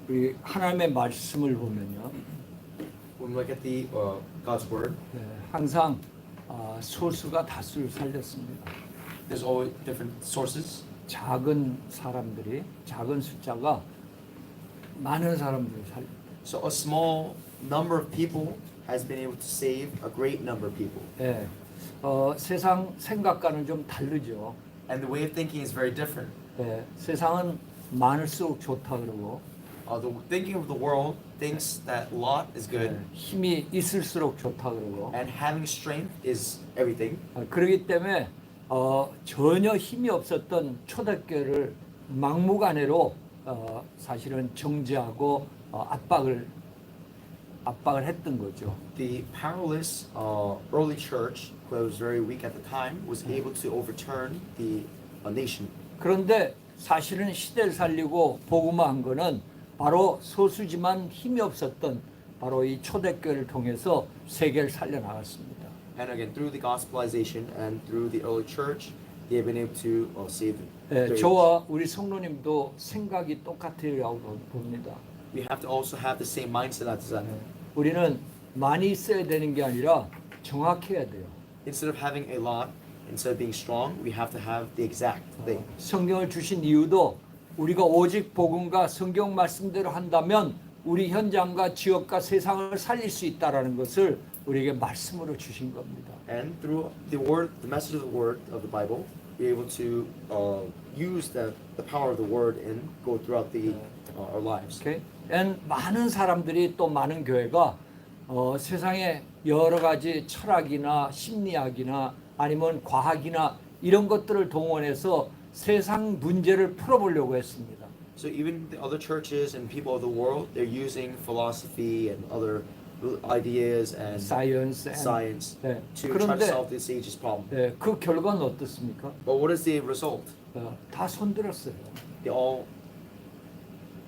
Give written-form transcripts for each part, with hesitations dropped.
우리 하나님의 말씀을 보면요, When we look at the God's word, 항상 소수가 다수를 살렸습니다. there's always different sources. 작은 사람들이, 작은 숫자가 많은 사람들을 살려. So a small number of people has been able to save a great number of people. 예, 세상 생각과는 좀 다르죠. And the way of thinking is very different. 예, 세상은 많을수록 좋다 그러고, The thinking of the world thinks that lot is good, 힘이 있을수록 좋다 그러고, and having strength is everything. 그렇기 때문에 전혀 힘이 없었던 초대교회를 막무가내로 사실은 정죄하고 압박을 했던 거죠. The powerless early church, who was very weak at the time, was able to overturn the nation. 그런데 사실은 시대를 살리고 복음화한 거는 바로 소수지만 힘이 없었던 바로 이 초대교회를 통해서 세계를 살려나갔습니다. And again, through the gospelization and through the early church, they have been able to save them. 저와 우리 성도님도 생각이 똑같으라고 봅니다. We have to also have the same mindset as that. 우리는 많이 있어야 되는 게 아니라 정확해야 돼요. Instead of having a lot, instead of being strong, we have to have the exact thing. 성경을 주신 이유도 우리가 오직 복음과 성경 말씀대로 한다면 우리 현장과 지역과 세상을 살릴 수 있다라는 것을 우리에게 말씀으로 주신 겁니다. And through the word, the message of the word of the Bible, we're able to use the power of the word and go throughout our lives. Okay? And 많은 사람들이 또 많은 교회가 세상에 여러 가지 철학이나 심리학이나 아니면 과학이나 이런 것들을 동원해서 세상 문제를 풀어보려고 했습니다. So even the other churches and people of the world, they're using philosophy and other ideas and science to try to solve this age's problem. 그 결과는 어떻습니까? But what is the result? 다 손들었어요. They all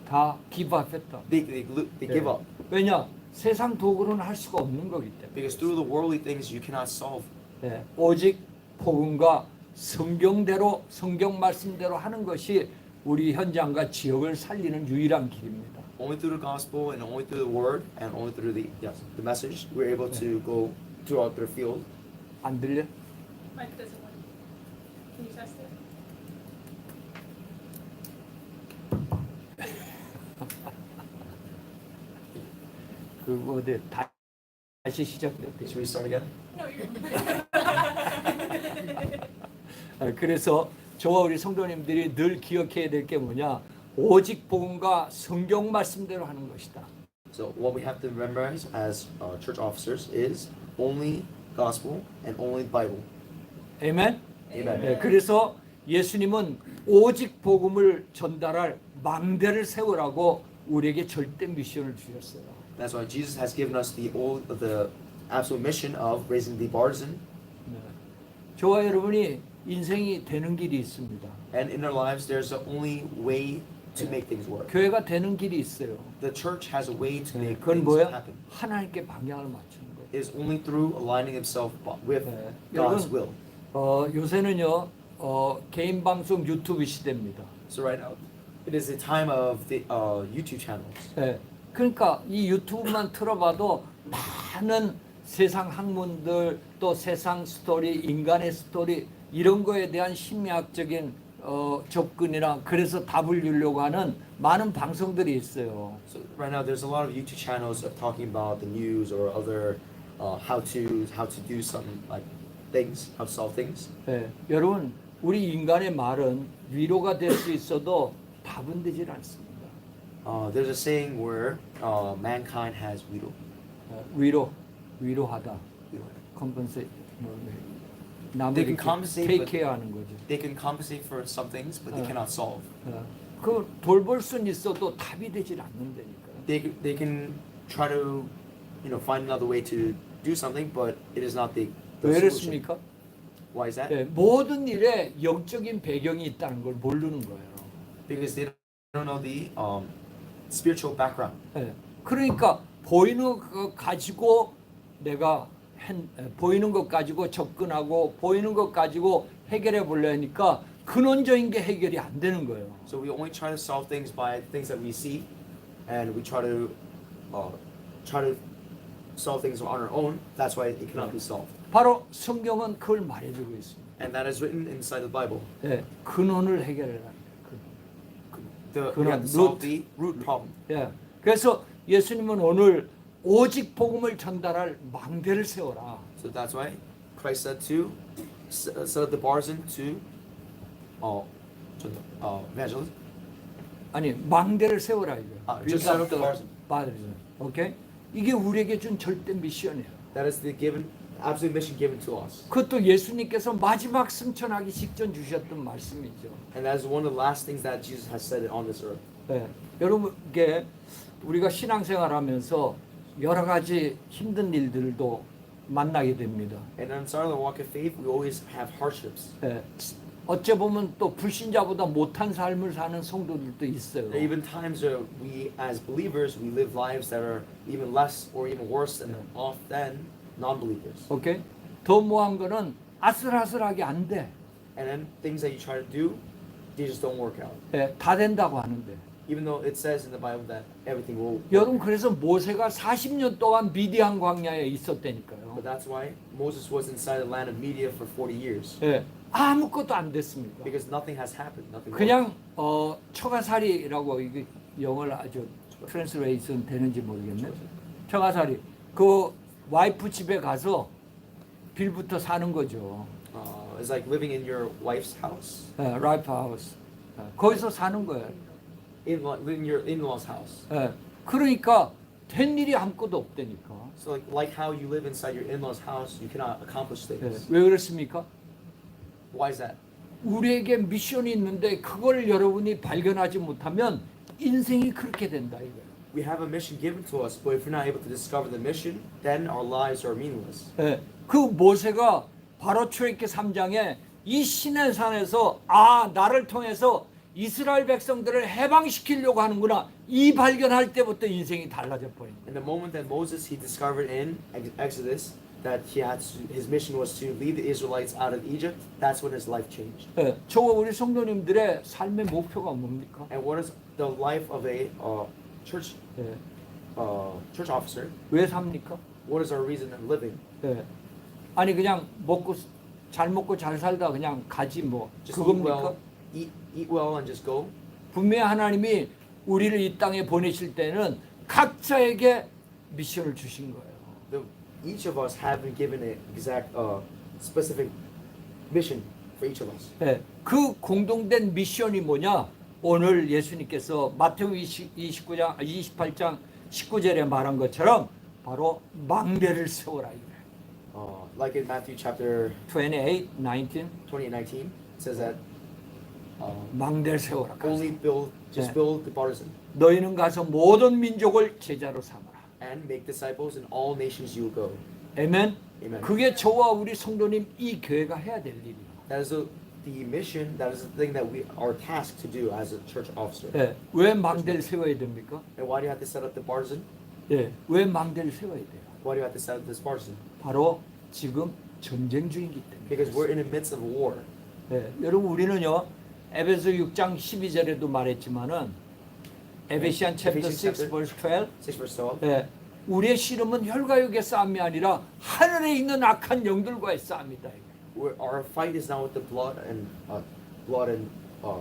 다 기브업했다. they give up 왜냐? 세상 도구로는 할 수가 없는 거기 때문에. because through the worldly things you cannot solve. 오직 복음과 성경대로 성경 말씀대로 하는 것이 우리 현장과 지역을 살리는 유일한 길입니다. Only through the gospel and only through the word and only through the message we're able to go throughout their field. 안 들려? Mic doesn't work. Can you test it? 그거 어디 다시 시작됐대요. Should we start again? No, you're. 그래서 저와 우리 성도님들이 늘 기억해야 될 게 뭐냐? 오직 복음과 성경 말씀대로 하는 것이다. So what we have to memorize as church officers is only gospel and only Bible. 아멘. Amen. 그래서 예수님은 오직 복음을 전달할 망대를 세우라고 우리에게 절대 미션을 주셨어요. That's why Jesus has given us the absolute mission of raising the partisan. 저와 여러분이 인생이 되는 길이 있습니다. And in our lives, there's the only way to make things work. 교회가 되는 길이 있어요. The church has a way to make 그건 things 뭐야? happen. 하나님께 방향을 맞추는 거예요. It is only through aligning himself with 여러분, God's will. 요새는요 개인 방송 유튜브 시대입니다. So right now, it is the time of the YouTube channels. 그러니까 이 유튜브만 틀어봐도 많은 세상 학문들 또 세상 스토리, 인간의 스토리 이런 거에 대한 심리학적인 접근이나 그래서 답을 주려고 하는 많은 방송들이 있어요. So right now, there's a lot of YouTube channels of talking about the news or other how to do some like things, how to solve things. 여러분, 우리 인간의 말은 위로가 될 수 있어도 답은 되질 않습니다. There's a saying where mankind has 위로하다, 컴pen세이트, They 남을 can compensate, 테이크 but- 케어하는 거죠. They can compensate for some things, but they cannot solve. 그 돌볼 수는 있어도 답이 되질 않는다니까. They can try to find another way to do something, but it is not the 왜 solution. 그렇습니까? Why is that? 모든 일에 영적인 배경이 있다는 걸 모르는 거예요. Because they don't know the spiritual background. 그러니까 보이는 거 가지고 내가 보이는 것 가지고 접근하고 보이는 것 가지고 해결해 보려니까 근원적인 게 해결이 안 되는 거예요. So we only try to solve things by things that we see, and we try to solve things on our own. That's why it cannot be solved. 바로 성경은 그걸 말해주고 있습니다. And that is written inside the Bible. 예, 근원을 해결해라. We 그런 have to solve root. the root problem. 예, 그래서 예수님은 오늘 오직 복음을 전달할 망대를 세워라. So that's why Christ said to set up the bars to evangelism. 아니 망대를 세워라 이거. just set up the bars. 오케이? 이게 우리에게 준 절대 미션이에요. That is the absolute mission given to us. 그것도 예수님께서 마지막 승천하기 직전 주셨던 말씀이죠. And that is one of the last things that Jesus has said on this earth. 네. 여러분께 우리가 신앙생활하면서 여러 가지 힘든 일들도 만나게 됩니다. And inside the walk of faith, we always have hardships. 네. 어째 보면 또 불신자보다 못한 삶을 사는 성도들도 있어요. There are even times where we, as believers, we live lives that are even less or even worse than non-believers. 오케이? 더 모한 거는 아슬아슬하게 안 돼. And then things that you try to do, they just don't work out. 네, 다 된다고 하는데. Even though it says in the Bible that everything will work. 여러분 그래서 모세가 40년 동안 미디안 광야에 있었다니까요. But that's why Moses was inside the land of Media for 40 years. 네, 아무것도 안 됐습니다. Because nothing has happened. Nothing 그냥 처가살이라고 이게 영어를 아주 트랜스레이션 되는지 모르겠네. 처가살이 그 와이프 집에 가서 빌부터 사는 거죠. It's like living in your wife's house. 라이프 하우스. 거기서 사는 거예요. Living in your in-laws' house. 그러니까 된 일이 아무것도 없다니까. So like how you live inside your in-laws' house, you cannot accomplish things. 왜 그렇습니까? Why is that? 우리에게 미션이 있는데 그걸 여러분이 발견하지 못하면 인생이 그렇게 된다 이거예요. We have a mission given to us, but if we're not able to discover the mission, then our lives are meaningless. 그 모세가 바로 출애굽기 3장에 이 시내산에서 나를 통해서 이스라엘 백성들을 해방시키려고 하는구나 이 발견할 때부터 인생이 달라져 버린 거예요. In the moment that Moses he discovered in Exodus that his mission was to lead the Israelites out of Egypt, that's when his life changed. 저거 우리 성도님들의 삶의 목표가 뭡니까? And what is the life of a church officer? 왜 삽니까? What is our reason of living? 아니 그냥 잘 먹고 잘 살다 그냥 가지 뭐 Just eat well, 그겁니까? eat well and just go. 분명히 하나님이 우리를 이 땅에 보내실 때는 각자에게 미션을 주신 거예요. Each of us have been given an exact specific mission for each of us. 그 공동된 미션이 뭐냐? 오늘 예수님께서 마태복음 28장 19절에 말한 것처럼 바로 망대를 세워라 이거예요. Like in Matthew chapter 28:19 28:19, it says that 망대를 세워라. only 네. build the partisan 너희는 가서 모든 민족을 제자로 삼아라. and make disciples in all nations you will go. 아멘. Amen. 그게 저와 우리 성도님 이 교회가 해야 될 일이에요. That is the mission. That is the thing that we are tasked to do as a church officer. 왜 망대를 세워야 됩니까? And why do you have to set up the partisan? 왜 망대를 세워야 돼요? Why do you have to set up this partisan? 바로 지금 전쟁 중이기 때문에. Because we're in the midst of war. 여러분 우리는요 에베소 6장 12절에도 말했지만은 에베시안 챕터 6 verse 12 6 verse 12. 우리의 씨름은 혈과 육의 싸움이 아니라 하늘에 있는 악한 영들과의 싸움이다. Our fight is not with the blood and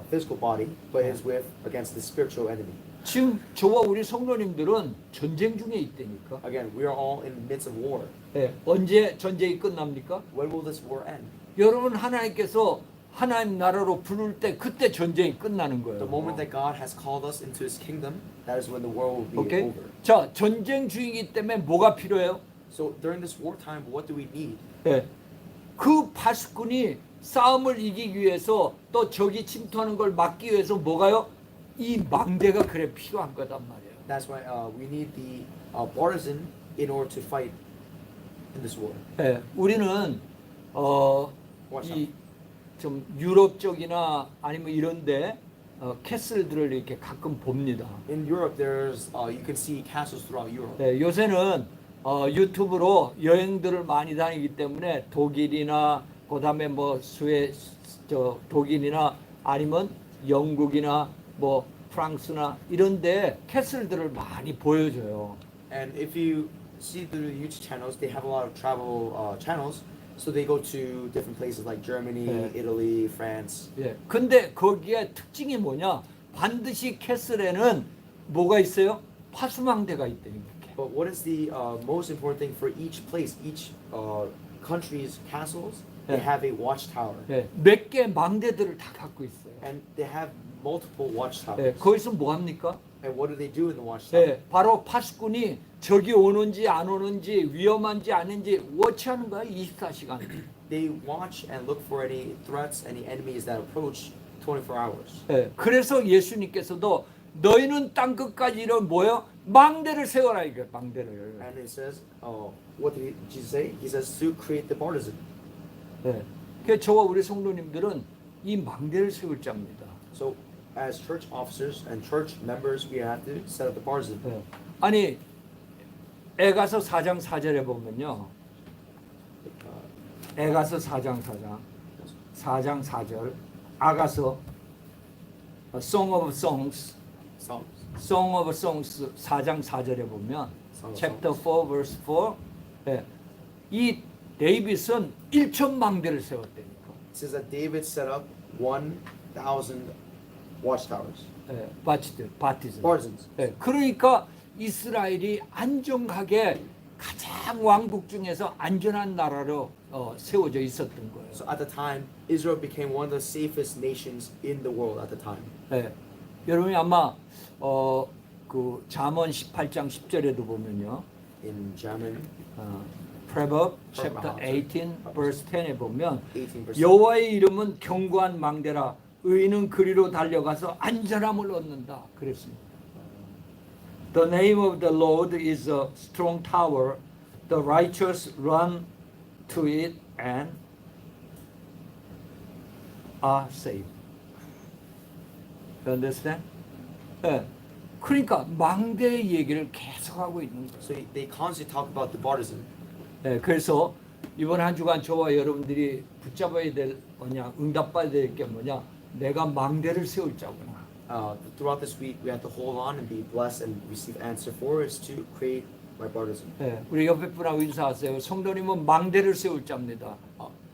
physical body, but is with against the spiritual enemy. 지금 저와 우리 성도님들은 전쟁 중에 있다니까. Again, we are all in the midst of war. 언제 전쟁이 끝납니까? When will this war end? 여러분 하나님께서 하나님 나라로 부를 때 그때 전쟁이 끝나는 거예요. The moment that God has called us into His kingdom, that is when the war will be 오케이? over. 자, 전쟁 중이기 때문에 뭐가 필요해요? So during this wartime, what do we need? 그 파수꾼이 싸움을 이기기 위해서 또 적이 침투하는 걸 막기 위해서 뭐가요? 이 망대가 그래 필요한 거단 말이에요. That's why we need the partisan in order to fight in this war. 우리는 이 좀 유럽 쪽이나 아니면 이런데 캐슬들을 이렇게 가끔 봅니다. In Europe, there's you can see castles throughout Europe. 요새는 유튜브로 여행들을 많이 다니기 때문에 독일이나 그다음에 뭐 독일이나 아니면 영국이나 뭐 프랑스나 이런데 캐슬들을 많이 보여줘요. And if you see through the YouTube channels, they have a lot of travel channels. So they go to different places like Germany, 네. Italy, France. 예. 근데 거기에 특징이 뭐냐? 반드시 캐슬에는 뭐가 있어요? 파수망대가 있다는 게. But what is the most important thing for each place, each country's castles? They 네. have a watchtower. 예. 몇 개 망대들을 다 갖고 있어요. And they have multiple 예. watchtowers. 거기서 뭐 합니까? And what do they do in the watchtower? 예. 바로 파수꾼이 적이 오는지 안 오는지 위험한지 아닌지 워치하는 거야. 24시간. They watch and look for any threats, any enemies that approach 24 hours. 예. 그래서 예수님께서도 너희는 땅 끝까지 이런 뭐요? 망대를 세워라 이거 망대를. And it says, what did Jesus say? He says to create the partisan. 예. 그래서 저와 우리 성도님들은 이 망대를 세울 자입니다. So as church officers and church members, we have to set up the partisan. 예. 아니 에가서 4장 4절에 보면요. 에가서 4장 4절 아가서 Song of Songs Psalms. Song of Songs 4장 4절에 보면 Song of chapter 4 verse 4 예. 이 데이빗은 1천 망대를 세웠다니까. It says that David set up 1,000 watchtowers, 예. 바티즘. partisans. 예. 그러니까 이스라엘이 안정하게 가장 왕국 중에서 안전한 나라로 세워져 있었던 거예요. So at the time, Israel became one of the safest nations in the world at the time. 예. 여러분이 아마 그 잠언 18장 10절에도 보면요. In Jamin Proverbs chapter 18 verse 10에 보면 18%. 여호와의 이름은 견고한 망대라 의인은 그리로 달려가서 안전함을 얻는다. 그랬습니다. The name of the Lord is a strong tower. The righteous run to it and are saved. You understand? 예. 그러니까 망대 얘기를 계속하고 있는 거예요. So they constantly talk about the partisan. 네, 그래서 이번 한 주간 저와 여러분들이 붙잡아야 될 뭐냐, 응답받아야 될 게 뭐냐, 내가 망대를 세울 자구나. Throughout this week, we have to hold on and be blessed and receive answer for is to create my partisan. 네, 우리 옆에 분하고 인사하세요. 성도님은 망대를 세울 자입니다.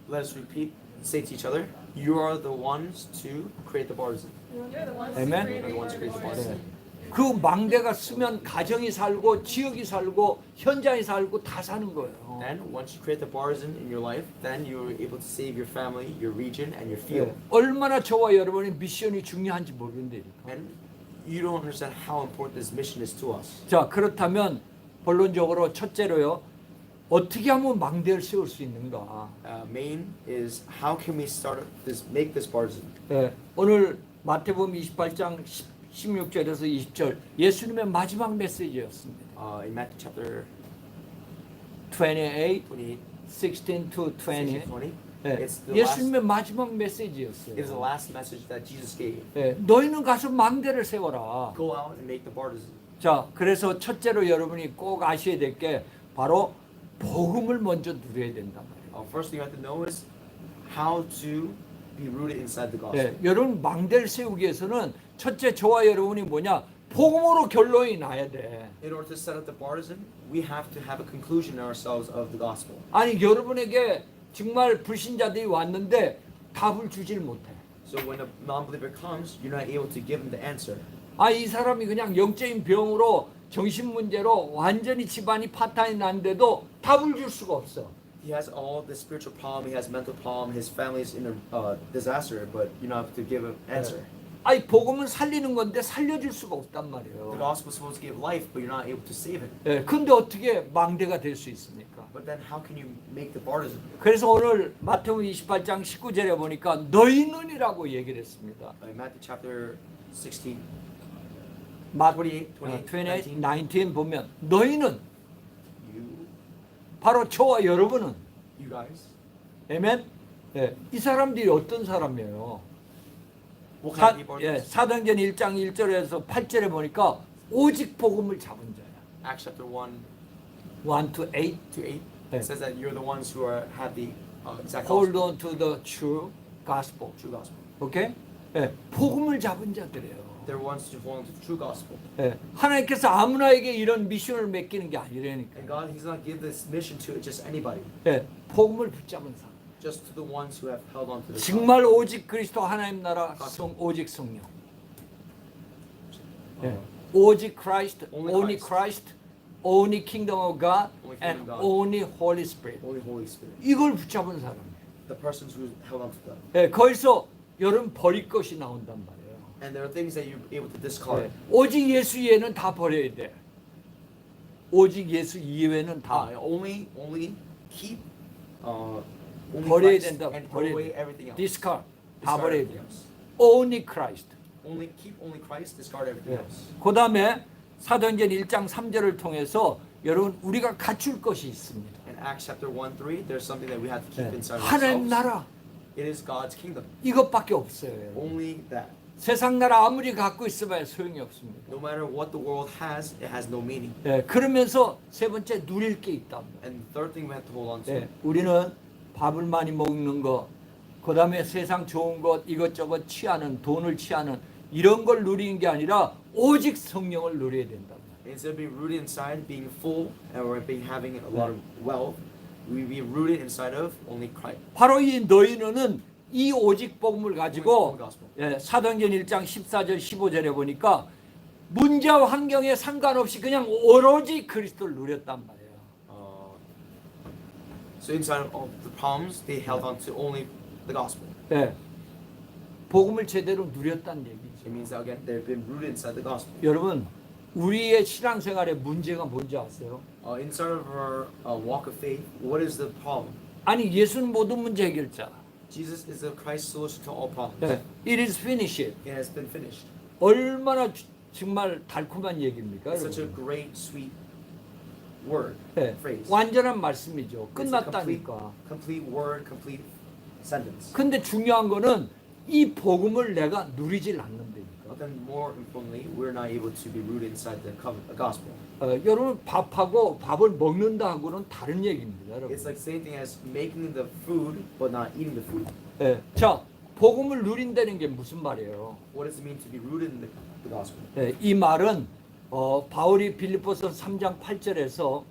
Let us repeat, say to each other, you are the ones to create the partisan. You're the ones Amen. who created You're the ones who create the partisan. 네. 그 망대가 쓰면 가정이 살고 지역이 살고 현장이 살고 다 사는 거예요. And once you create the partisan in your life, then you're able to save your family, your region, and your field. 네, 얼마나 저와 여러분의 미션이 중요한지 모르는데니까. And you don't understand how important this mission is to us. 자, 그렇다면 본론적으로 첫째로요. 어떻게 하면 망대를 세울 수 있는가? Main is how can we start this, make this partisan? 네, 오늘 마태복음 28장 16절에서 20절 예수님의 마지막 메시지였습니다. In Matthew chapter 28, 28, 16 to 20. 20. 네, It's the last. 예수님의 마지막 It is the 메시지였어요. last message that Jesus gave. 네, 너희는 가서 망대를 세워라. Go out and make the partisan. 자, 그래서 첫째로 여러분이 꼭 아셔야 될 게 바로 복음을 먼저 누려야 된단 말이에요. First thing you have to know is how to be rooted inside the gospel. 네, 여러분 망대를 세우기 위해서는 첫째 저와 여러분이 뭐냐? 복음으로 결론이 나야 돼. In order to set up the partisan, we have to have a conclusion in ourselves of the gospel. 아니 여러분에게 정말 불신자들이 왔는데 답을 주질 못해. So when a non-believer comes, you're not able to give them the answer. 아, 이 사람이 그냥 영적인 병으로 정신 문제로 완전히 집안이 파탄이 난데도 답을 줄 수가 없어. He has all the spiritual problem, he has mental problem, his family is in a disaster, but you're not able to give an answer. 아니 복음은 살리는 건데 살려줄 수가 없단 The 말이에요. gospel is supposed to give life, but you're not able to save it. 예, 근데 어떻게 망대가 될 수 있습니까? But then how can you make the partisan? 그래서 오늘 마태복음 28장 19절에 보니까 너희는이라고 얘기를 했습니다. In Matthew chapter 16, 마 28, 19 보면 너희는 you 바로 저와 여러분은 guys, 아멘. 예, 이 사람들이 어떤 사람이에요? what kind of people are 예, these? 사도행전 1장 1절에서 8절에 보니까 오직 복음을 잡은 자야. Acts chapter 1 1 to 8. to 8 네. it says that you're the ones who have the exact Hold gospel, on to the true gospel. true gospel. 오케이? 예, 복음을 잡은 자들이에요. They're ones who hold on to the true gospel. 예, 하나님께서 아무나에게 이런 미션을 맡기는 게 아니라니까. And God, He's not give this mission to just anybody, 예, 복음을 붙잡은 사람. just to the ones who have held on to the 정말 오직 그리스도 하나님 나라 오직 성령. 예, 오직 Christ, only Christ, only kingdom of God, Only and kingdom of God. only Holy Spirit. Holy Spirit. 이걸 붙잡은 사람. The persons who held on to them. 예, 거기서 여러분 버릴 것이 나온단 말이에요. And there are things that you're able to 예, discard. 오직 예수 이외에는 다 버려야 돼. 오직 예수 이외에는 다 Only keep only 버려야 Christ 된다. and throw 버려야 away 돼. everything else. 디스카드 다 Discard 버려야 everything 돼. else. Only Christ. Only keep only Christ, discard everything 예. else. 그 다음에 사도행전 1장 3절을 통해서 여러분 우리가 갖출 것이 있습니다. In Acts chapter 1-3, there's something that we have to keep 예. inside 하나님 ourselves. 나라 It is God's kingdom. 이것밖에 없어요. 여러분. Only that. 세상 나라 아무리 갖고 있어봐야 소용이 없습니다. No matter what the world has, it has no meaning. 예, 그러면서 세 번째 누릴 게 있다. And the third thing we have to hold on to. 예, 우리는 밥을 많이 먹는 거, 그 다음에 세상 좋은 것 이것저것 취하는 돈을 취하는 이런 걸 누리는 게 아니라 오직 성령을 누려야 된다. Instead of being rooted inside, being full, or being having a lot of wealth, we be rooted inside of only Christ. 바로 이 너희는 이 오직 복음을 가지고 Only gospel. 예, 사도행전 1장 14절 15절에 보니까 문제와 환경에 상관없이 그냥 오로지 그리스도를 누렸단 말이에요. So inside of the problems, they held on to only the gospel. 예, 복음을 제대로 누렸다는 얘기죠. It means that again, they've been rooted inside the gospel. 여러분, 우리의 신앙생활의 문제가 뭔지 아세요? Inside of our walk of faith, what is the problem? 아니 예수는 모든 문제 해결자. Jesus is the Christ solution to all problems. 예, It is finished. It has been finished. 얼마나 정말 달콤한 얘기입니까, It's such a 여러분? great, sweet word, 예, phrase. 완전한 말씀이죠. It's a 끝났다니까. complete word, complete sentence. 근데 중요한 거는 이 복음을 내가 누리질 않는다니까. But then more importantly, we're not able to be rooted inside the gospel. 여러분 밥하고 밥을 먹는다 하고는 다른 얘기입니다, 여러분. It's like same thing as making the food but not eating the food. 예, 자, 복음을 누린다는 게 무슨 말이에요? What does it mean to be rooted in the gospel? 예, 이 말은 바울이 빌립보서 3장 8절에서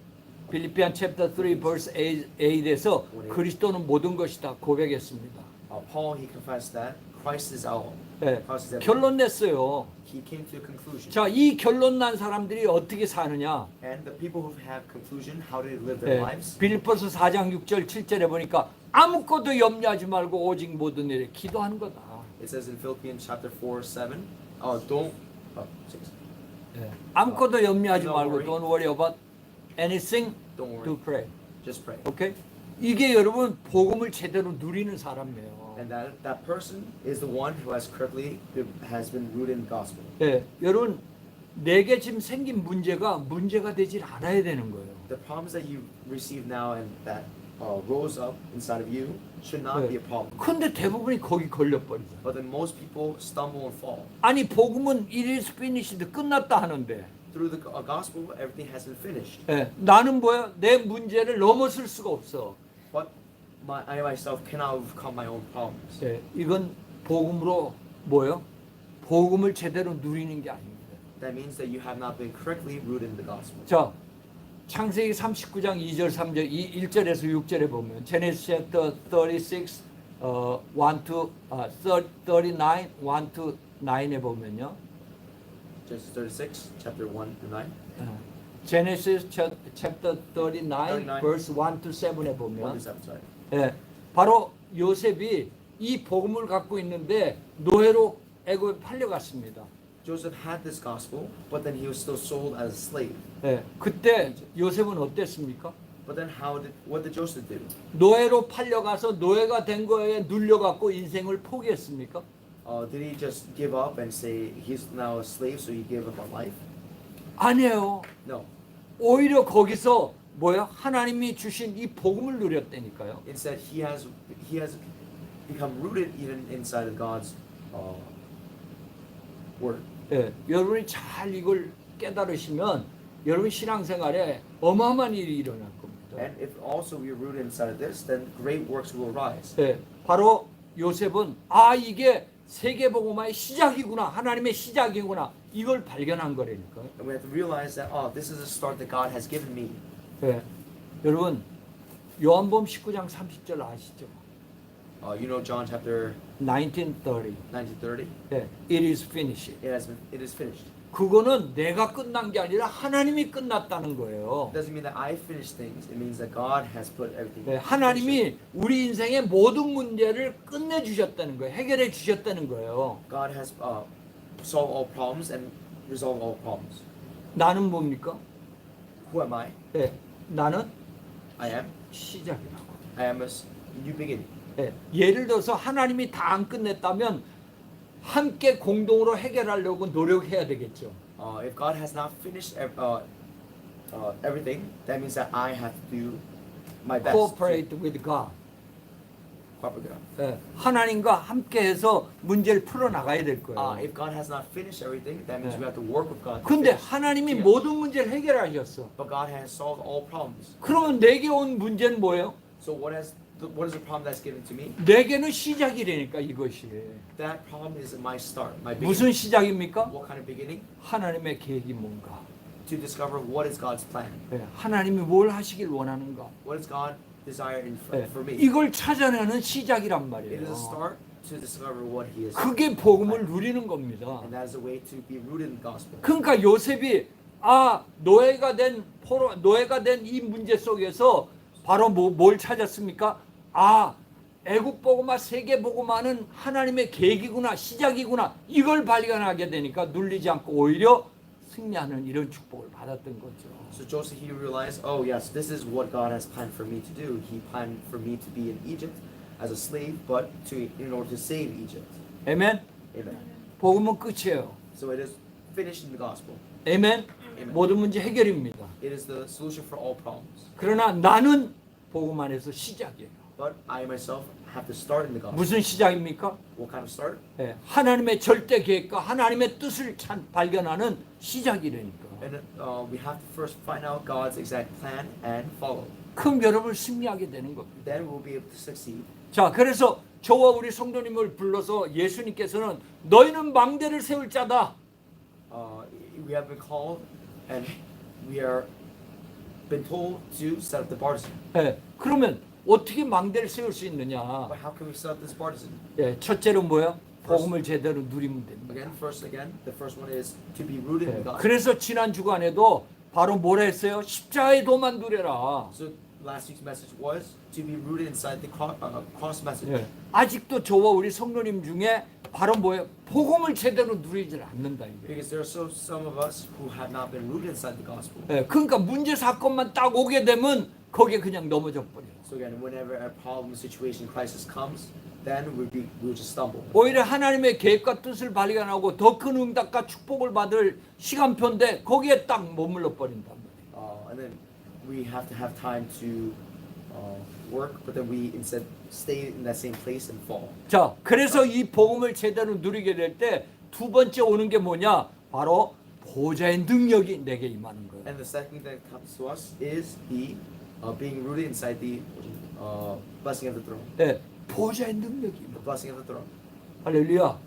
빌리피안 챕터 3 verse 8에서 그리스도는 모든 것이다 고백했습니다. Paul, he confessed that Christ is all. 예, Christ is everything. 결론 냈어요. He came to a conclusion. 자, 이 결론 난 사람들이 어떻게 사느냐? And the people who have conclusion, how do they live their 예, lives? 빌립보서 4장 6절 7절에 보니까 아무것도 염려하지 말고 오직 모든 일에 기도하는 거다. It says in Philippians chapter 4:7, don't 6. 예, 아무것도 염려하지 Don't 말고 worry. don't worry about anything Don't worry. to pray. Just pray. 오케이? 이게 여러분 복음을 제대로 누리는 사람이에요. And that person is the one who has has been rooted in the gospel. 예, 여러분 내게 지금 생긴 문제가 되질 않아야 되는 거예요. The problems that you receive now and that rose up inside of you should not 네. be a problem. 근데 대부분이 거기 걸려버리죠. But then most people stumble and fall. 아니 복음은 it is finished 끝났다 하는데 Through the gospel, everything has been finished. 예, 나는 뭐야? 내 문제를 넘어설 수가 없어. But I myself cannot overcome my own problems. 예, 이건 복음으로 뭐요? 복음을 제대로 누리는 게 아닙니다. That means that you have not been correctly rooted in the gospel. 자, 창세기 39장 2절 3절 1절에서 6절에 보면 Genesis chapter 36 1 to 39 1 to 9에 보면요. Genesis 36, chapter 1 to 9. Genesis chapter 39 verse 1 to 7에 1 보면 to 7, sorry. 예, 바로 요셉이 이 복음을 갖고 있는데 노예로 애굽에 팔려갔습니다. Joseph had this gospel, but then he was still sold as a slave. 예, 그때 요셉은 어땠습니까? But then what did Joseph do? 노예로 팔려가서 노예가 된 거에 눌려갖고 인생을 포기했습니까? Did he just give up and say he's now a slave, so he gave up on life? 아니에요. No. 오히려 거기서 뭐야? 하나님이 주신 이 복음을 누렸다니까요. Instead, he has become rooted even inside of God's word. 예, 여러분이 잘 이걸 깨달으시면 여러분 신앙생활에 어마어마한 일이 일어날 겁니다. And if also we are rooted inside of this, then great works will arise. 예, 바로 요셉은 이게 세계복음화의 시작이구나. 하나님의 시작이구나. 이걸 발견한 거라니까요. And we have to realize that, oh, this is a start that God has given me. 네. 여러분 요한복음 19장 30절 아시죠? You know John chapter 1930. 19:30? 네. It is finished. It is finished. 그거는 내가 끝난 게 아니라 하나님이 끝났다는 거예요. It doesn't mean that I finished things. It means that God has put everything. 네, 하나님이 우리 인생의 모든 문제를 끝내 주셨다는 거예요. 해결해 주셨다는 거예요. God has solved all problems and resolved all problems. 나는 뭡니까? Who am I? 네, 나는 I am. 시작이라고. I am a new beginning. 네, 예를 들어서 하나님이 다 안 끝냈다면 함께 공동으로 해결하려고 노력해야 되겠죠. If God has not finished everything, that means that I have to do my best. Cooperate with God. Cooperate with God. 네, 하나님과 함께해서 문제를 풀어 나가야 될 거예요. If God has not finished everything, that means 네. we have to work with God. to 근데 finish. 하나님이 Yeah. 모든 문제를 해결하셨어. But God has solved all problems. 그러면 내게 온 문제는 뭐예요? So what is the problem that's given to me? 내게는 시작이라니까 이것이. That problem is my start, my beginning. 무슨 시작입니까? What kind of beginning? 하나님의 계획이 뭔가. To discover what is God's plan. 네, 하나님이 뭘 하시길 원하는가. What is God desire 네, for me? 이걸 찾아내는 시작이란 It 말이에요. is a start to discover what He is. 그게 복음을 누리는 겁니다. And that is a way to be rooted in the gospel. 그러니까 요셉이 노예가 된 이 문제 속에서 바로 뭘 찾았습니까? 애굽 복음화 세계 복음화는 하나님의 계획이구나, 시작이구나. 이걸 발견하게 되니까 눌리지 않고 오히려 승리하는 이런 축복을 받았던 거죠. So Joseph, he realized, oh yes, this is what God has planned for me to do. He planned for me to be in Egypt as a slave, but in order to save Egypt. 아멘. Amen. 복음은 끝이에요. So it is finished in the gospel. 아멘. 아멘. 모든 문제 해결입니다. It is the solution for all problems. 그러나 나는 복음 안에서 시작이에요. But I myself have to start in the gospel. 무슨 시작입니까? What kind of start? 하나님의 절대 계획과 하나님의 뜻을 발견하는 시작이라니까. And we have to first find out God's exact plan and follow. 그럼 여러분 승리하게 되는 겁니다. Then we'll be able to succeed. 자, 그래서 저와 우리 성도님을 불러서 예수님께서는 너희는 망대를 세울 자다. We have been called and we are been told to set up the partisan. 그러면 어떻게 망대를 세울 수 있느냐? But how can we set up this partisan? 첫째로 뭐야? 복음을 제대로 누리면 됩니다. The first one is to be rooted in God. 그래서 지난 주간에도 바로 뭐라 했어요? 십자가의 도만 누려라. So last week's message was to be rooted inside the cross message. 아직도 저와 우리 성도님 중에 바로 뭐예요? 복음을 제대로 누리질 않는다 이게. Because there are some of us who have not been rooted inside the gospel. 그러니까 문제 사건만 딱 오게 되면 거기에 그냥 넘어져 버려. So again, whenever a problem, situation, crisis comes, then we'll just stumble. 오히려 하나님의 계획과 뜻을 발견하고 더 큰 응답과 축복을 받을 시간표인데 거기에 딱 머물러 버린단 말이에요. And then we have to have time to work, but then we instead stay in that same place and fall. 자, 그래서 이 복음을 제대로 누리게 될 때 두 번째 오는 게 뭐냐? 바로 보좌의 능력이 내게 임하는 거예요. And the second thing that comes to us is the being rooted inside the blessing of the throne. 보좌의 능력이 The 임하는 blessing of the throne. 할렐루야.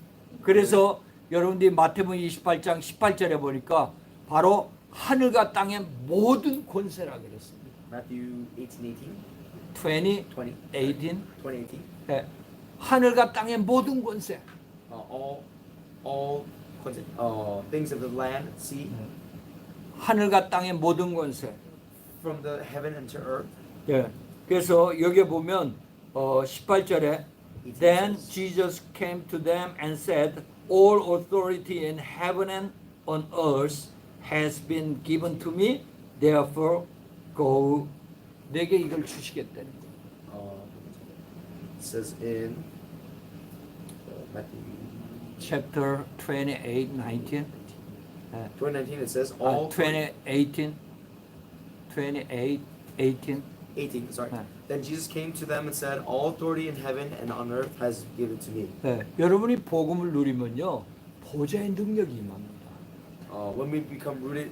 그래서 여러분들이 마태복음 28장 18절에 보니까 바로 하늘과 땅의 모든 권세라 그랬습니다. Matthew 18:18. 20:18. 20:18. 하늘과 땅의 모든 권세. All things of the land, sea, 하늘과 땅의 모든 권세. from the heaven and to earth. 그래서 여기 보면 18절에 Then Jesus came to them and said, All authority in heaven and on earth has been given to me. Therefore, go. 내게 이걸 주시겠다는 거예요. It says in Matthew Chapter 28:19. 20:19. It says all 28:18. 28:18. 18. Sorry. 네. Then Jesus came to them and said, All authority in heaven and on earth has given to me. 여러분이 복음을 누리면요 보좌의 능력이 임합니다. When we become rooted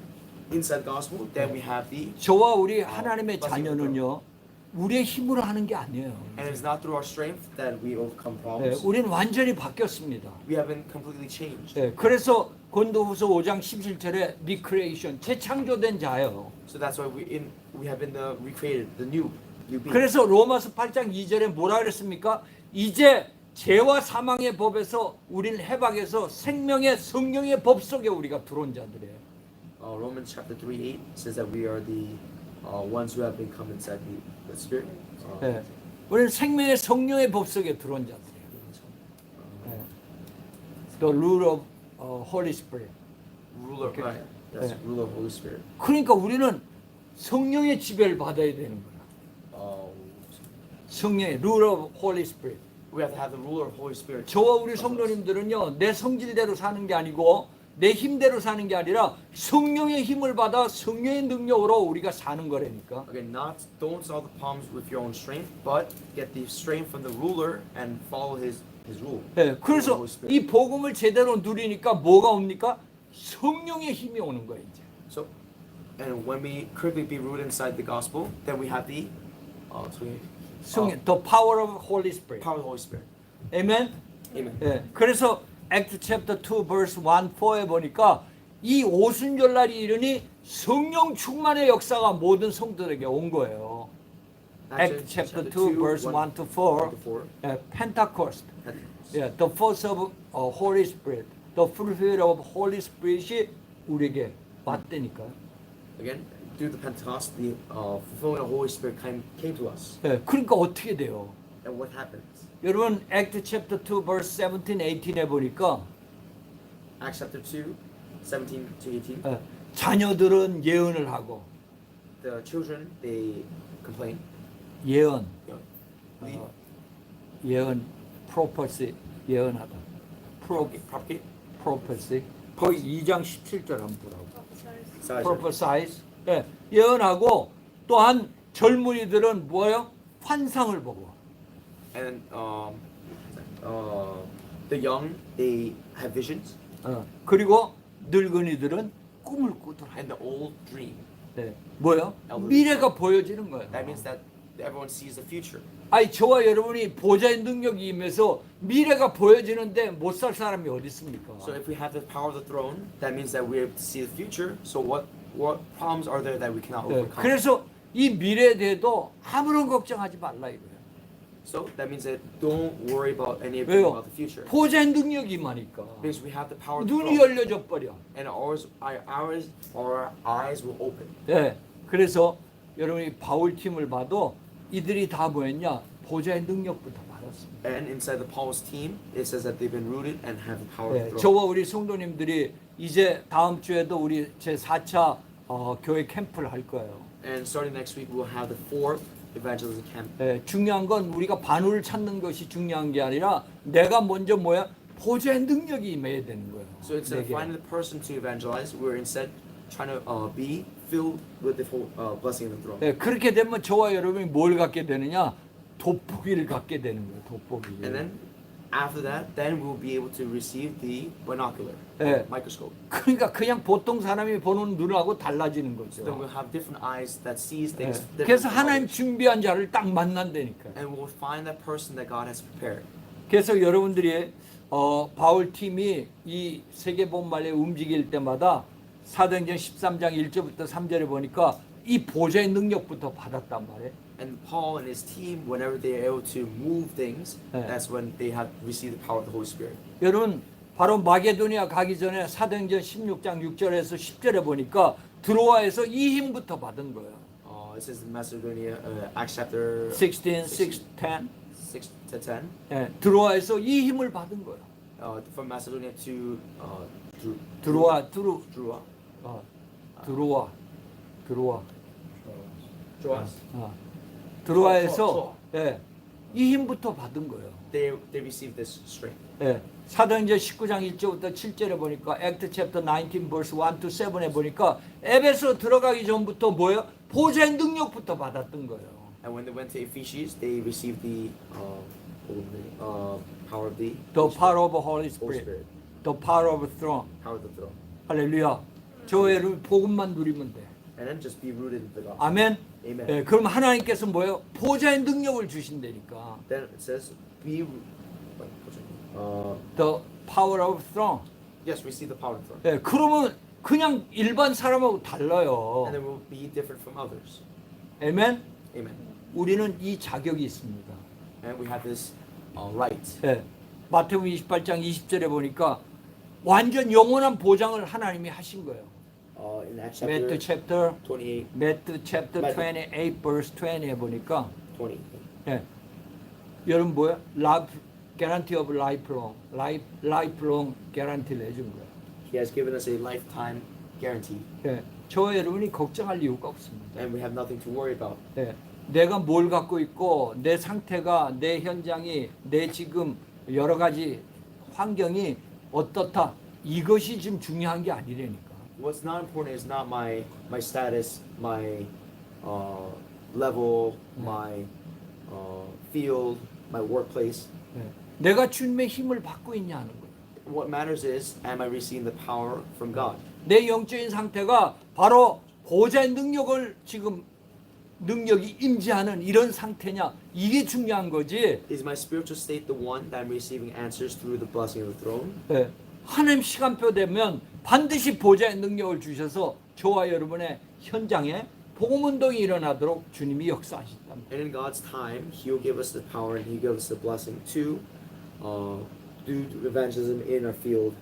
inside the gospel, then we have the 저와 우리 하나님의 자녀는요 우리의 힘으로 하는 게 아니에요. And it's not through our strength that we overcome 예, problems. 우리는 완전히 바뀌었습니다. We have been completely changed. 예, 그래서 고린도후서 5장 17절에 recreation, 재창조된 자예요. So that's why we have been recreated, the new being. 그래서 로마서 8장 2절에 뭐라 그랬습니까? 이제 죄와 사망의 법에서 우리를 해방해서 생명의 성령의 법 속에 우리가 들어온 자들이에요. Romans chapter 3:8 says that we are the ones who have been come inside the Spirit. 예, 우리는 생명의 성령의 법 속에 들어온 자들이에요. 예. The rule of Holy Spirit. Ruler, Okay. right? That's Yeah. ruler of Holy Spirit. 그러니까 우리는 성령의 지배를 받아야 되는 거야. 성령의 rule of Holy Spirit. We have to have the ruler of Holy Spirit. 저와 우리 성도님들은요, 내 성질대로 사는 게 아니고 내 힘대로 사는 게 아니라 성령의 힘을 받아 성령의 능력으로 우리가 사는 거라니까. Again, don't solve the problems with your own strength, but get the strength from the ruler and follow his rule. 예, 그래서 이 복음을 제대로 누리니까 뭐가 옵니까? 성령의 힘이 오는 거예요, 이제. So, and when we correctly be rooted inside the gospel, then we have the 성령, the power of Holy Spirit. power of the Holy Spirit. 아멘. Amen. 예, 그래서 Act chapter 2 verse 1, 4에 보니까 이 오순절날이 이르니 성령 충만의 역사가 모든 성도들에게 온 거예요. Act chapter 2 verse 1 to 4, 예, Pentecost, 예, the force of Holy Spirit, the fulfillment of Holy Spirit이 우리에게 왔다니까요. Again, through the Pentecost, the fulfillment of the Holy Spirit came to us. 예, 그러니까 어떻게 돼요? And what happens? 여러분 Act chapter 2 verse 17, 18에 보니까 Acts chapter 2, 17 to 18. 예, 자녀들은 예언을 하고 The children, they complain. 예언, Lead, 예언, prophecy, 예언하다. propagate, prophecy. 거의 2장 17절 한번 보라고. sorry. prophesize. 예, 예언하고 또한 젊은이들은 뭐예요? 환상을 보고. And the young, they have visions, 그리고 늙은이들은 꿈을 꾸더라. and the old dream. 네. 뭐요? 미래가 보여지는 거예요. That means that everyone sees the future. 아니 저와 여러분이 보좌의 능력이 임해서 미래가 보여지는데 못 살 사람이 어디 있습니까? So if we have the power of the throne, that means that we're able to see the future. So what problems are there that we cannot 네. overcome? 그래서 이 미래에 대해도 아무런 걱정하지 말라 이거예요. So that means that don't worry about any of 왜요? about the future. 보좌의 능력이 임하니까 Because we have the power of the 눈이 throne, 열려져 버려. and our eyes will open. 네. 그래서 여러분이 바울 팀을 봐도 이들이 다 뭐였냐? 보좌의 능력부터 받았습니다. And inside the Paul's team, it says that they've been rooted and have the power 네. of the throne. 저와 우리 성도님들이 이제 다음 주에도 우리 제 4차 교회 캠프를 할 거예요. And starting next week, we'll have the 4th evangelism camp. 네. 중요한 건 우리가 반우를 찾는 것이 중요한 게 아니라 내가 먼저 뭐야? 보좌의 능력이 임해야 되는 거예요. So instead of 내게. finding the person to evangelize, we're instead trying to be filled with the full blessing of the throne. 네. 그렇게 되면 저와 여러분이 뭘 갖게 되느냐? 돋보기를 갖게 되는 거예요. 돋보기. And then after that, then we'll be able to receive the binocular, Yeah. microscope. 그러니까 그냥 보통 사람이 보는 눈하고 달라지는 So then 거죠. we'll have different eyes that sees 네. things different. 그래서 from 하나님 others. 준비한 자를 딱 만난다니까요. And we'll find that person that God has prepared. 그래서 여러분들이 바울 팀이 이 세계복음만에 움직일 때마다 사도행전 13장 1절부터 3절에 보니까 이 보좌의 능력부터 받았단 말이에요. And Paul and his team, whenever they are able to move things, Yeah. that's when they have received the power of the Holy Spirit. 여러분 바로 마게도니아 가기 전에 사도행전 16장 6절에서 10절에 보니까 드로아에서 이 힘부터 받은 거예요. It says in Macedonia, Acts chapter 16, 6, 10. 6 to 10. 예, 드로아에서 이 힘을 받은 거예요. From Macedonia to 드로아, Drua. 드로아. Troas. 드로아에서 예, 이 힘부터 받은 거예요. They received this strength. 예, 사도행전 19장 1절부터 7절에 보니까 Act chapter 19 verse 1 to 7에 보니까 에베소 들어가기 전부터 뭐예요? 보좌의 능력부터 받았던 거예요. And when they went to Ephesians, they received the power of the The power of the Holy Holy Spirit. Spirit. The power of the throne. Power of the throne. 할렐루야. 저 여러분 복음만 누리면 돼. And then just be rooted in the gospel. 아멘. Amen. 예, 그럼 하나님께서 뭐예요? 보좌의 능력을 주신다니까. Then it says, be. The power of throne. Yes, receive the power of the throne. 예, 그러면 그냥 일반 사람하고 달라요. And then we'll be different from others. 아멘. Amen. 우리는 이 자격이 있습니다. And we have this right. 예, 마태복음 28장 20절에 보니까 완전 영원한 보장을 하나님이 하신 거예요. In Acts Matthew chapter chapter 28, Matthew chapter 28 verse 20에 보니까 20. 예, 여러분 뭐야? Guarantee of lifelong guarantee를 해준 거예요. He has given us a lifetime guarantee. 예, 저와 여러분이 걱정할 이유가 없습니다. And we have nothing to worry about. 예, 내가 뭘 갖고 있고 내 상태가 내 현장이 내 지금 여러 가지 환경이 어떻다 이것이 지금 중요한 게 아니라니까. What's not important is not my status, my level, my field, my workplace. 예, 내가 주님의 힘을 받고 있냐 하는 거예요. What matters is, am I receiving the power from God? 내 영적인 상태가 바로 보좌의 능력을 지금 능력이 임재하는 이런 상태냐 이게 중요한 거지. Is my spiritual state the one that I'm receiving answers through the blessing of the throne? 예, 하나님 시간표 되면 반드시 보좌의 능력을 주셔서 저와 여러분의 현장에 복음운동이 일어나도록 주님이 역사하신다. And in God's time, He'll give us the power and He'll give us the blessing to do evangelism in our field.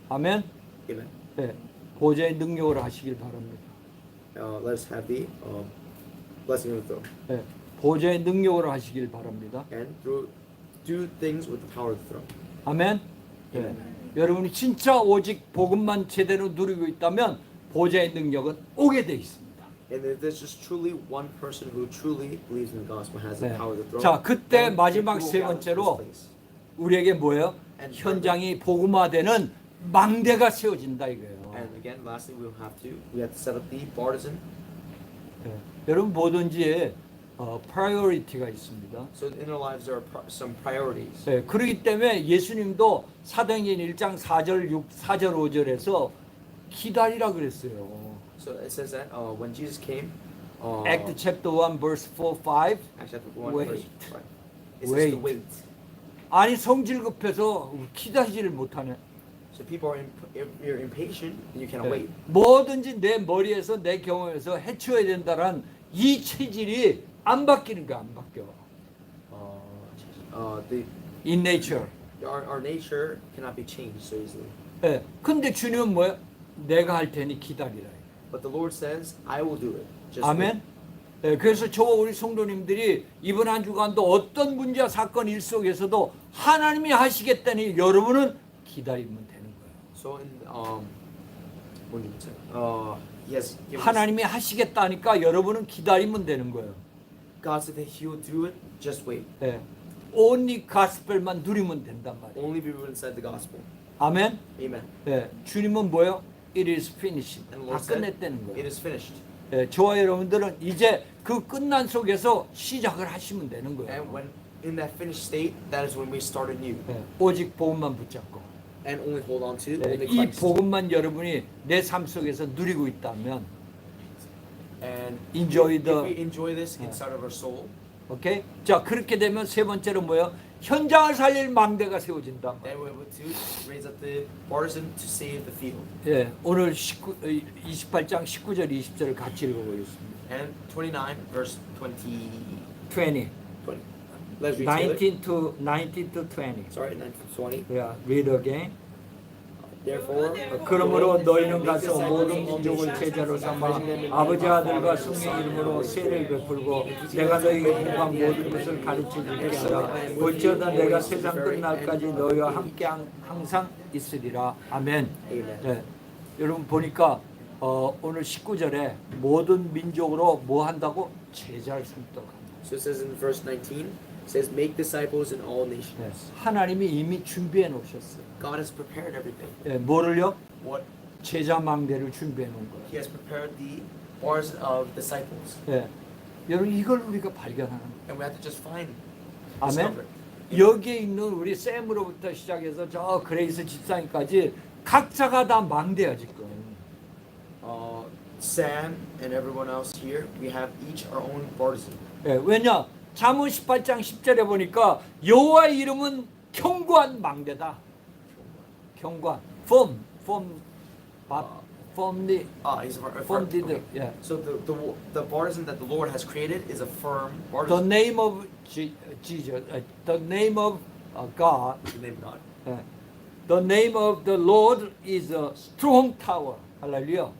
아멘. Amen. 예, 보좌의 능력을 하시길 바랍니다. Let us have the blessing of the throne. 예, 보좌의 능력을 하시길 바랍니다. And through do things with the power of the throne. 아멘. 예, 여러분이 진짜 오직 복음만 제대로 누리고 있다면 보좌의 능력은 오게 돼 있습니다. And if there's just truly one person who truly believes in the gospel has the 네. power of the throne. 자, 그때 then 마지막 it will 세 gather to 번째로 this place. 우리에게 뭐예요? 현장이 복음화되는 망대가 세워진다 이거예요. And again, lastly, we have to set up the partisan. 예, 여러분 뭐든지 priority가 있습니다. So in our lives there are some priorities. 예, 그렇기 때문에 예수님도 사도행전 1장 4절 4절 5절에서 기다리라 그랬어요. So it says that when Jesus came, Act chapter 1 verse 4 5. Acts chapter 1 Wait. verse 5. It says Wait. to wait. 아니 성질 급해서 기다리지를 못하네. So people are if you're impatient, then you cannot wait. 뭐든지 내 머리에서 내 경험에서 해쳐야 된다란 이 체질이 안 바뀌는 거야, 안 바뀌어. In nature. Our nature cannot be changed so easily. 예. 근데 주님은 뭐야? 내가 할 테니 기다리라. But the Lord says, I will do it. Just 아멘. 예, 그래서 저와 우리 성도님들이 이번 한 주간도 어떤 문제와 사건 일 속에서도 하나님이 하시겠다니 여러분은 기다리면 되는 거예요. So in what did you say? Yes. give us- 하나님이 하시겠다니까 여러분은 기다리면 되는 거예요. God said that He will do it. Just wait. 예. only gospel만 누리면 된단 말이에요. Only be rooted inside the gospel. 아멘. Amen. 예. 주님은 뭐예요? It is finished. And the 다 Lord said, 끝냈다는 it 거예요. is finished. 예, 저와 여러분들은 이제 그 끝난 속에서 시작을 하시면 되는 And 거예요. when in that finished state, that is when we start anew. 예, 오직 복음만 붙잡고 And only hold on to 예, only 이 Christ. 복음만 여러분이 내 삶 속에서 누리고 있다면, And enjoy if the- we enjoy this inside of our soul, 오케이? 자, 그렇게 되면 세 번째로 뭐예요? 현장을 살릴 망대가 세워진다. then we're able to raise up the partisan to save the field. 예, 오늘 28장 19절 20절을 같이 읽어보겠습니다. And 29 verse 20. 20. Let's read together. 19 to 20. Sorry, 19 to 20. Yeah, read again. Therefore, 그러므로 너희는 가서 모든 민족을 제자로 삼아 아버지 아들과 성령 이름으로 세례를 베풀고 내가 너희에게 공부한 모든 것을 가르쳐 줄게 하라. 볼지어다 내가 세상 끝날까지 너희와 함께 항상 있으리라. 아멘. 네. 여러분 보니까 오늘 19절에 모든 민족으로 뭐 한다고? 제자를 삼도록 한다. So it says in verse 19, it says, make disciples in all nations. 네. 하나님이 이미 준비해 놓으셨어요. God has prepared everything. 네. 뭐를요? What 제자 망대를 준비해 놓은 거예요. He has prepared the bars of disciples. 네. 여러분 이걸 우리가 발견하는 거예요. And we have to just find, 아멘. discover. 여기에 있는 우리 샘으로부터 시작해서 저 그레이스 집사님까지 각자가 다 망대야 지금. Sam and everyone else here, we have each our own partisan. 예, 왜냐? 잠언 18장 10절에 보니까 여호와의 이름은 견고한 망대다. 견고한. firmly He's a firmly. okay. 예. So the partisan that the Lord has created is a firm The partisan. name of Jesus, the name of God, The name of God. 예. the name of the Lord is a strong tower. 할렐루야.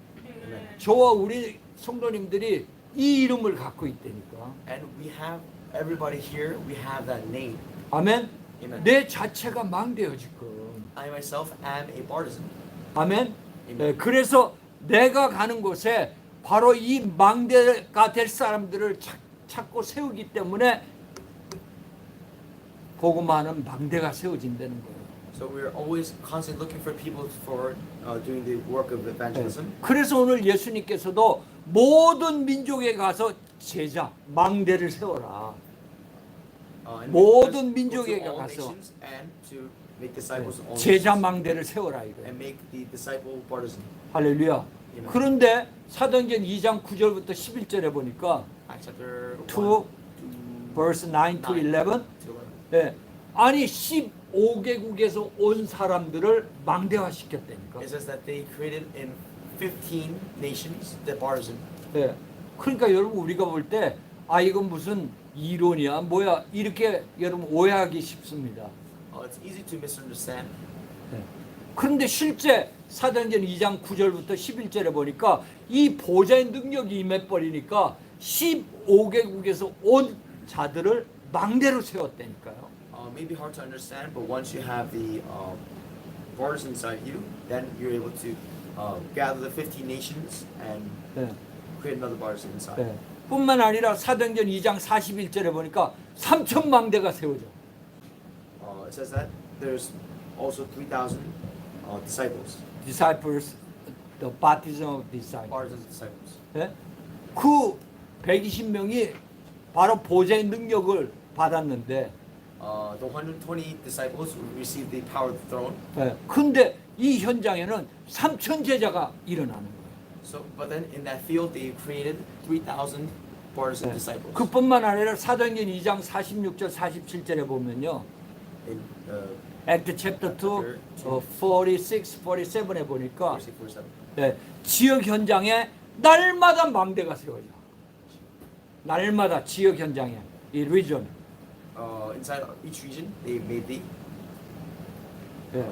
Amen. 저와 우리 성도님들이 이 이름을 갖고 있다니까. And we have everybody here. We have that name. 아멘. Amen. 내 자체가 망대요 지금. I myself am a partisan. 아멘. 아멘. 예, 그래서 내가 가는 곳에 바로 이 망대가 될 사람들을 찾고 세우기 때문에 복음하는 망대가 세워진다는 거예요. So we're always constantly looking for people for doing the work of 예, evangelism. 그래서 오늘 예수님께서도 모든 민족에 가서 제자 망대를 세워라. And 모든 go to 민족에게 all 가서 nations and to make disciples of all 제자 nations 망대를 세워라 이거예요. and make the disciple partisan. 할렐루야. Amen. 그런데 사도행전 2장 9절부터 11절에 보니까 Acts chapter 2 to verse 9 to 11 to 11. 예. 아니 15개국에서 온 사람들을 망대화시켰다니까. It says that they created in 15 nations the partisan. 예. 그러니까 여러분 우리가 볼 때 아 이건 무슨 이론이야 뭐야 이렇게 여러분 오해하기 쉽습니다. It's easy to misunderstand. 예. 그런데 실제 사도행전 2장 9절부터 11절에 보니까 이 보좌의 능력이 임해버리니까 15개국에서 온 자들을 망대로 세웠다니까요. Maybe hard to understand, but once you have the partisan inside you, then you're able to gather the 15 nations and 예. create another partisan inside. 예. 뿐만 아니라 사도행전 2장 41절에 보니까 3천 망대가 세워져. It says that there's also 3,000 disciples, Disciples, the baptism of disciples. partisan disciples. 예? 그 120명이 바로 보좌의 능력을 받았는데 The 120 disciples received the power of the throne. 예. 근데 이 현장에는 3천 제자가 일어나는 거예요. So, but then in that field, they created 3,000 partisan 예. disciples. 그뿐만 아니라 사도행전 2장 46절 47절에 보면요. In Act chapter 2, 46, 47에 보니까 46, 47. 예, 지역 현장에 날마다 망대가 세워져. 날마다 지역 현장에 이 region. Inside each region, they made the 예.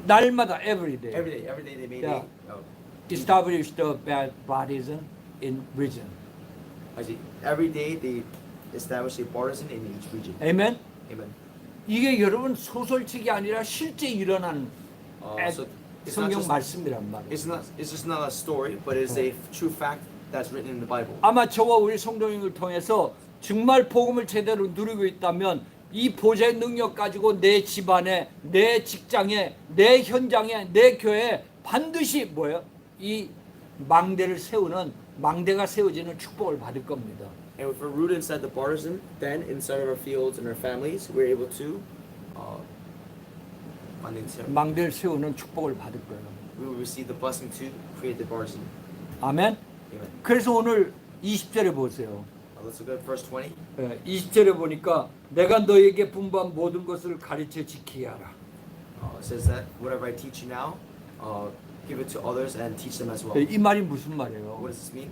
날마다 every day. every day they made Yeah. a. Establish the baptism in region. I see. Every day they establish a partisan in each region. 아멘. Amen. 이게 여러분 소설책이 아니라 실제 일어난 So it's not 성경 just 말씀이란 말이에요. it's just not a story, but it's a true fact that's written in the Bible. 아마 저와 우리 성도님을 통해서 정말 복음을 제대로 누리고 있다면 이 보좌의 능력 가지고 내 집안에, 내 직장에, 내 현장에, 내 교회에 반드시 뭐예요? 이 망대를 세우는 망대가 세워지는 축복을 받을 겁니다. And if we're rooted inside the partisan, then inside of our fields and our families, we're able to 망대를 세우는 축복을 받을 거예요. we will receive the blessing to create the partisan. 아멘. Amen. 그래서 오늘 20절에 보세요. Let's look at verse 20. 20절에 보니까 내가 너에게 분부한 모든 것을 가르쳐 지키게 하라. It says that whatever I teach you now, give it to others and teach them as well. 이 말이 무슨 말이에요? What does this mean?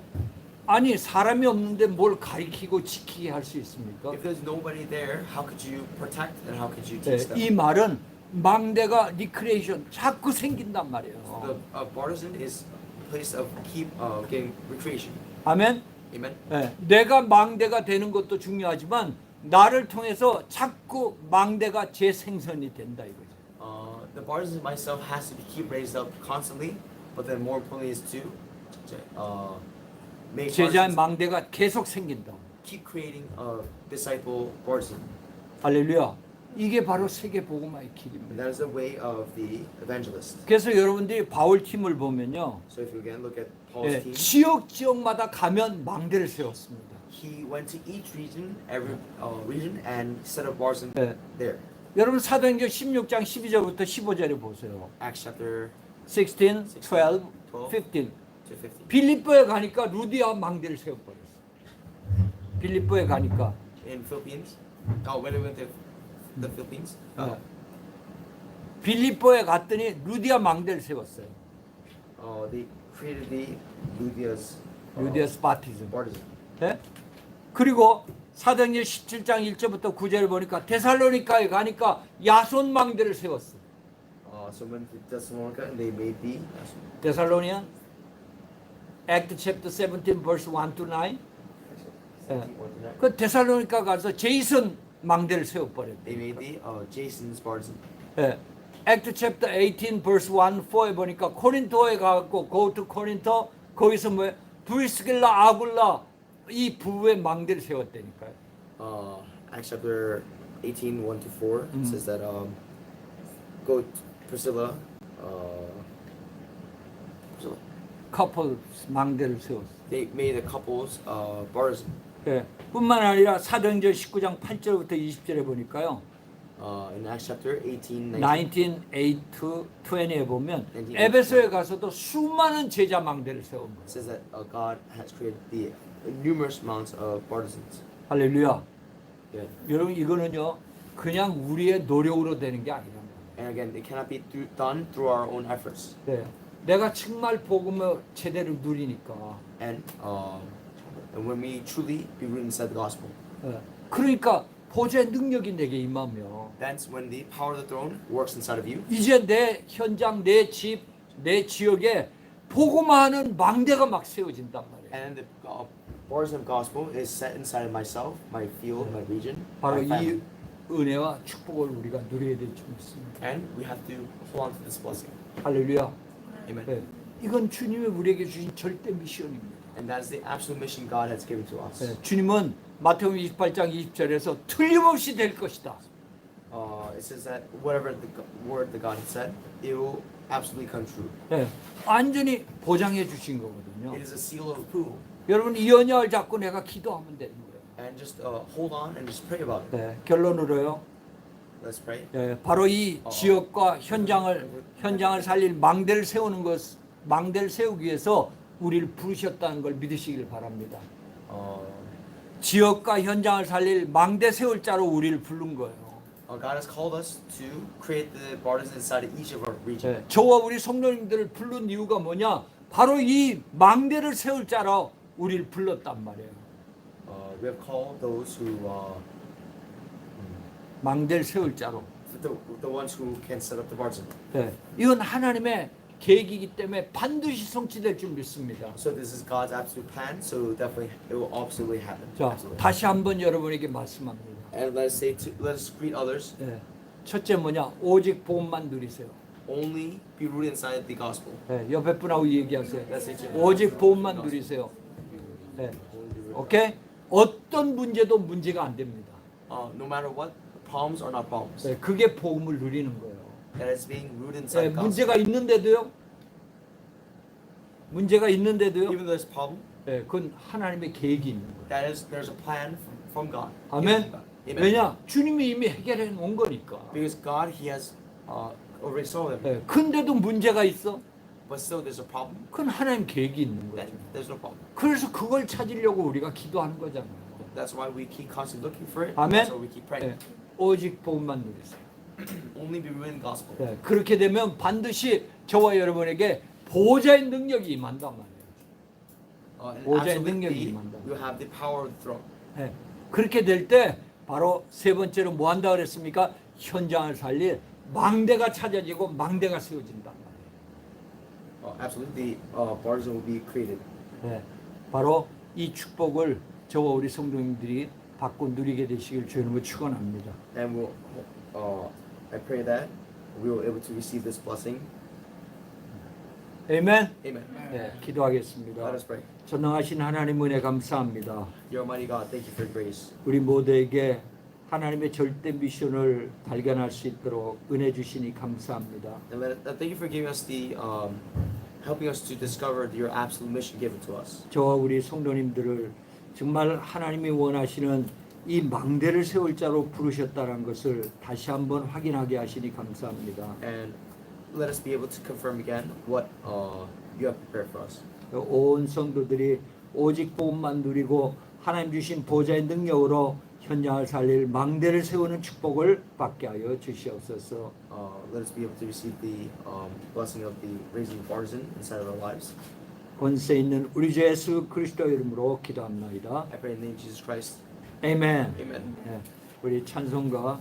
아니 사람이 없는데 뭘 가르치고 지키게 할 수 있습니까? If there's nobody there, how could you protect and how could you teach them? 이 말은 망대가 리크레이션 자꾸 생긴단 말이에요. The partisan is a place of getting recreation. 아멘. Amen. 내가 망대가 되는 것도 중요하지만 나를 통해서 자꾸 망대가 재생성이 된다 이거죠. The partisan myself has to be keep raised up constantly, but then more importantly is to make 제자의 partisans 망대가 계속 생긴다. keep creating a disciple partisan. 할렐루야. 이게 바로 세계 복음화의 길입니다. And that is the way of the evangelist. 그래서 여러분들이 바울 팀을 보면요. So if you again look at Paul's team, 지역마다 가면 망대를 세웠습니다. he went to each region, every region, and set up partisan 네. there. 여러분 사도행전 16장 12절부터 15절에 보세요. Acts chapter 16, 12, 15. to 50. 빌립보에 가니까 루디아 망대를 세워버렸어. 빌립보에 가니까 In Philippines, when we went to the Philippines, 빌립보에 갔더니 루디아 망대를 세웠어요. they created the Lydia's 루디아 스파티즘. partisan. 예? 그리고 사도행전 17장 1절부터 9절을 보니까 데살로니카에 가니까 야손 망대를 세웠어. So went to Thessalonica and they made the 데살로니아 Act chapter 17 verse 1 to 9. 그 데살로니카 가서 제이슨 망대를 세워버렸대. They made the Jason's partisan. 예. Act chapter 18 verse 1, 4에 보니까 코린토에 가고 go to 코린토 거기서 뭐 브리스길라 아굴라 이 부부의 망대를 세웠다니까요. Acts chapter 18, 1 to 4 says that go to Priscilla. 커플 망대를 세웠어. They made a couple's partisan. 예. 뿐만 아니라 사도행전 19장 8절부터 20절에 보니까요. In Acts chapter 18, 19, 8 to 20에 보면 19. 에베소에 가서도 수많은 제자 망대를 세운 거예요. says that God has created the numerous amounts of partisans. 할렐루야. Yeah. 여러분 이거는요. 그냥 우리의 노력으로 되는 게 아니란 말이에요. And again, it cannot be done through our own efforts. 네. 내가 정말 복음을 제대로 누리니까. And when we truly be rooted inside the gospel, 예. 그러니까 보좌의 능력이 내게 임하며 that's when the power of the throne works inside of you. 이제 내 현장, 내 집, 내 지역에 복음하는 망대가 막 세워진단 말이에요. And the partisan of gospel is set inside of myself, my field, my region, 바로 my family. 이 은혜와 축복을 우리가 누려야 될 줄 믿습니다. And we have to hold on to this blessing. 할렐루야. Amen. 예. 이건 주님이 우리에게 주신 절대 미션입니다. And that is the absolute mission God has given to us. 예. 주님은 마태복음 28장 20절에서 틀림없이 될 것이다. It says that whatever the word that God has said, it will absolutely come true. 예. 완전히 보장해 주신 거거든요. It is a seal of approval. 여러분 이 언약을 잡고 내가 기도하면 되는 거예요. And just hold on and just pray about it. 네, 결론으로요. Let's pray. 예, 바로 이 지역과 현장을 살릴 망대를 세우는 것, 망대를 세우기 위해서 우리를 부르셨다는 걸 믿으시길 바랍니다. 지역과 현장을 살릴 망대 세울 자로 우리를 부른 거예요. God has called us to create the partisans inside of each of our region. 예, 저와 우리 성도님들을 부른 이유가 뭐냐? 바로 이 망대를 세울 자로 우리를 불렀단 말이에요. We have called those who, 망대를 세울 자로. the ones who can set up the partisan. 예, 이건 하나님의 계획이기 때문에 반드시 성취될 줄 믿습니다. So this is God's absolute plan. So definitely it will absolutely happen. 자, Absolutely. 다시 한번 여러분에게 말씀합니다. And let us greet others. 예, 첫째 뭐냐? 오직 복음만 누리세요. Only be rooted inside the gospel. 예, 옆에 분하고 얘기하세요. That's it. 오직 복음만 누리세요. 예, 오케이? 어떤 문제도 문제가 안 됩니다. No matter what, problems are not problems. 예, 그게 복음을 누리는 거예요. That is being rooted 예, inside the gospel. 문제가 있는데도요. 문제가 있는데도요. Even though there's a problem, 예, 그건 하나님의 계획이 있는 거예요. there's a plan from God. 아멘. Amen. 왜냐? 주님이 이미 해결해 놓은 거니까. Because God, He has already solved it. 예, 근데도 문제가 있어. But still, there's a problem. 그건 하나님 계획이 있는 거죠. There's no problem. 그래서 그걸 찾으려고 우리가 기도하는 거잖아요. That's why we keep constantly looking for it. 아멘. That's why we keep praying. 예, 오직 복음만 누리세요. Only be rooted in the gospel. 예, 그렇게 되면 반드시 저와 여러분에게 보호자의 능력이 임한단 말이에요. And 보호자의 absolutely, 능력이 임한다. you have the power of the throne. 예, 그렇게 될 때 바로 세 번째로 뭐 한다 그랬습니까? 현장을 살릴 망대가 찾아지고 망대가 세워진단 말이에요. Absolutely, the partisan will be created. 예, 바로 이 축복을 저와 우리 성도님들이 받고 누리게 되시길 주님을 축원합니다. And I pray that we will able to receive this blessing. 아멘. Amen. 예, 기도하겠습니다. Let us pray. 전능하신 하나님 은혜 감사합니다. Dear Almighty God, thank you for your grace. 우리 모두에게 하나님의 절대 미션을 발견할 수 있도록 은혜 주시니 감사합니다. And thank you for giving us the, helping us to discover your absolute mission given to us. 저와 우리 성도님들을 정말 하나님이 원하시는 이 망대를 세울 자로 부르셨다는 것을 다시 한번 확인하게 하시니 감사합니다. And let us be able to confirm again what you have prepared for us. 온 성도들이 오직 복음만 누리고 하나님 주신 보좌의 능력으로 현장을 살릴 망대를 세우는 축복을 받게 하여 주시옵소서. Let us be able to receive the blessing of the raising of artisan inside of our lives. 권세 있는 우리 주 예수 그리스도 이름으로 기도합나이다. I pray in the name of Jesus Christ. 아멘. Amen. 예, 우리 찬송가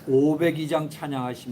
502장 찬양하십니다.